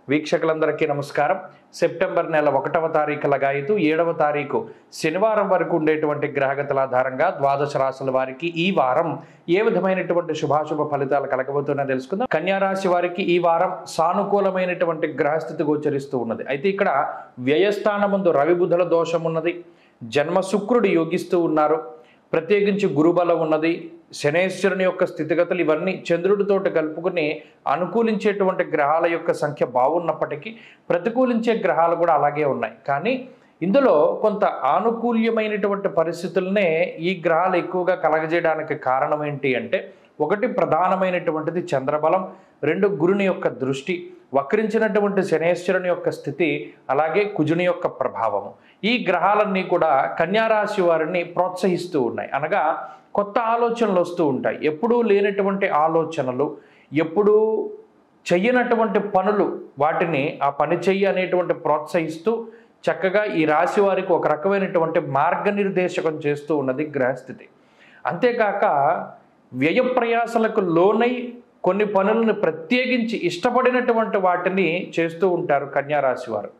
వీక్షకులందరికీ నమస్కారం. సెప్టెంబర్ నెల 1వ తారీఖు లగాయతు 7వ తారీఖు శనివారం వరకు ఉండేటువంటి గ్రహగతుల ఆధారంగా ద్వాదశ రాశుల వారికి ఈ వారం ఏ విధమైనటువంటి శుభాశుభ ఫలితాలు కలగబోతున్నా తెలుసుకుందాం. కన్యా రాశి వారికి ఈ వారం సానుకూలమైనటువంటి గ్రహస్థితి గోచరిస్తూ ఉన్నది. అయితే ఇక్కడ వ్యయస్థానమందు రవి బుధుల దోషం ఉన్నది. జన్మ శుక్రుడు యోగిస్తూ ఉన్నారు. ప్రత్యేకించి గురుబలం ఉన్నది. శనేశ్వరుని యొక్క స్థితిగతులు ఇవన్నీ చంద్రుడితోటి కలుపుకుని అనుకూలించేటువంటి గ్రహాల యొక్క సంఖ్య బాగున్నప్పటికీ ప్రతికూలించే గ్రహాలు కూడా అలాగే ఉన్నాయి. కానీ ఇందులో కొంత ఆనుకూల్యమైనటువంటి పరిస్థితులనే ఈ గ్రహాలు ఎక్కువగా కలగజేయడానికి కారణం ఏంటి అంటే, ఒకటి ప్రధానమైనటువంటిది చంద్రబలం, రెండు గురుని యొక్క దృష్టి, వక్రించినటువంటి శనేశ్వరుని యొక్క స్థితి, అలాగే కుజుని యొక్క ప్రభావము. ఈ గ్రహాలన్నీ కూడా కన్యారాశి వారిని ప్రోత్సహిస్తూ ఉన్నాయి. అనగా కొత్త ఆలోచనలు వస్తూ ఉంటాయి. ఎప్పుడూ లేనటువంటి ఆలోచనలు, ఎప్పుడూ చెయ్యనటువంటి పనులు, వాటిని ఆ పని చెయ్యి అనేటువంటి ప్రోత్సహిస్తూ చక్కగా ఈ రాశి వారికి ఒక రకమైనటువంటి మార్గనిర్దేశకం చేస్తూ ఉన్నది గ్రహస్థితి. అంతేకాక వ్యయ ప్రయాసలకు లోనై కొన్ని పనులను ప్రత్యేకించి ఇష్టపడినటువంటి వాటిని చేస్తూ ఉంటారు కన్యారాశి వారు.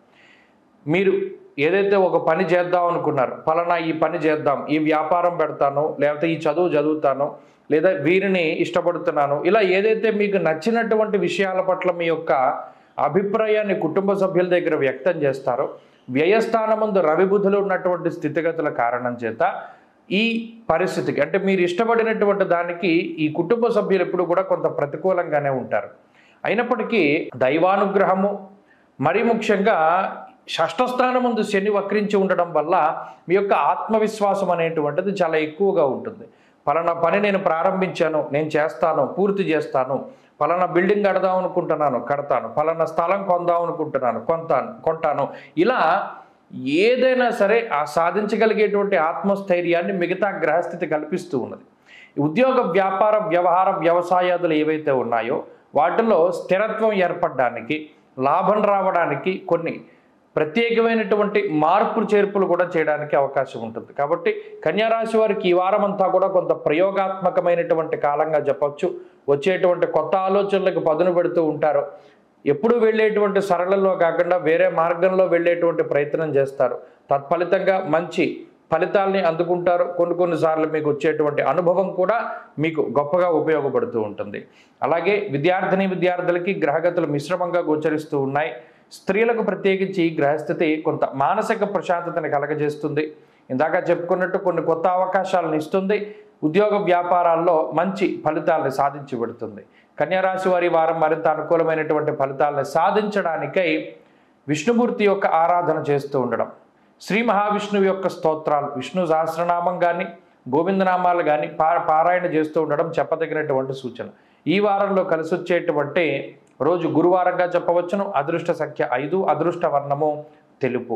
మీరు ఏదైతే ఒక పని చేద్దాం అనుకున్నారు, ఫలానా ఈ పని చేద్దాం, ఈ వ్యాపారం పెడతాను, లేకపోతే ఈ చదువు చదువుతాను, లేదా వీరిని ఇష్టపడుతున్నాను, ఇలా ఏదైతే మీకు నచ్చినటువంటి విషయాల పట్ల మీ యొక్క అభిప్రాయాన్ని కుటుంబ సభ్యుల దగ్గర వ్యక్తం చేస్తారో, వ్యయస్థానమందు రవి బుధులు ఉన్నటువంటి స్థితిగతుల కారణం చేత ఈ పరిస్థితికి, అంటే మీరు ఇష్టపడినటువంటి దానికి ఈ కుటుంబ సభ్యులు ఎప్పుడు కూడా కొంత ప్రతికూలంగానే ఉంటారు. అయినప్పటికీ దైవానుగ్రహము, మరీ ముఖ్యంగా షష్ఠస్థానం ముందు శని వక్రించి ఉండడం వల్ల మీ యొక్క ఆత్మవిశ్వాసం అనేటువంటిది చాలా ఎక్కువగా ఉంటుంది. ఫలానా పని నేను ప్రారంభించాను, నేను చేస్తాను, పూర్తి చేస్తాను, ఫలానా బిల్డింగ్ కడదాం అనుకుంటున్నాను, కడతాను, ఫలానా స్థలం కొందాం అనుకుంటున్నాను, కొంటాను, ఇలా ఏదైనా సరే ఆ సాధించగలిగేటువంటి ఆత్మస్థైర్యాన్ని మిగతా గ్రహస్థితి కల్పిస్తూ ఉన్నది. ఉద్యోగ, వ్యాపార, వ్యవహార, వ్యవసాయాదులు ఏవైతే ఉన్నాయో వాటిలో స్థిరత్వం ఏర్పడడానికి, లాభం రావడానికి కొన్ని ప్రత్యేకమైనటువంటి మార్పు చేర్పులు కూడా చేయడానికి అవకాశం ఉంటుంది. కాబట్టి కన్యారాశి వారికి ఈ వారం అంతా కూడా కొంత ప్రయోగాత్మకమైనటువంటి కాలంగా చెప్పొచ్చు. వచ్చేటువంటి కొత్త ఆలోచనలకు పదును పెడుతూ ఉంటారు. ఎప్పుడు వెళ్ళేటువంటి సరళంలో కాకుండా వేరే మార్గంలో వెళ్ళేటువంటి ప్రయత్నం చేస్తారు. తత్ఫలితంగా మంచి ఫలితాలని అందుకుంటారు. కొన్నిసార్లు మీకు వచ్చేటువంటి అనుభవం కూడా మీకు గొప్పగా ఉపయోగపడుతూ ఉంటుంది. అలాగే విద్యార్థులకి గ్రహగతులు మిశ్రమంగా గోచరిస్తూ ఉన్నాయి. స్త్రీలకు ప్రత్యేకించి ఈ గ్రహస్థితి కొంత మానసిక ప్రశాంతతని కలగజేస్తుంది. ఇందాక చెప్పుకున్నట్టు కొన్ని కొత్త అవకాశాలను ఇస్తుంది. ఉద్యోగ, వ్యాపారాల్లో మంచి ఫలితాలను సాధించి పెడుతుంది. కన్యారాశి వారి వారం మరింత అనుకూలమైనటువంటి ఫలితాలను సాధించడానికై విష్ణుమూర్తి యొక్క ఆరాధన చేస్తూ ఉండడం, శ్రీ మహావిష్ణువు యొక్క స్తోత్రాలు, విష్ణు సహస్రనామం కానీ గోవిందనామాలు కానీ పారాయణ చేస్తూ ఉండడం చెప్పదగినటువంటి సూచన. ఈ వారంలో కలిసి వచ్చేటువంటి రోజు గురువారంగా చెప్పవచ్చును. అదృష్ట సంఖ్య 5, అదృష్ట వర్ణము తెలుపు.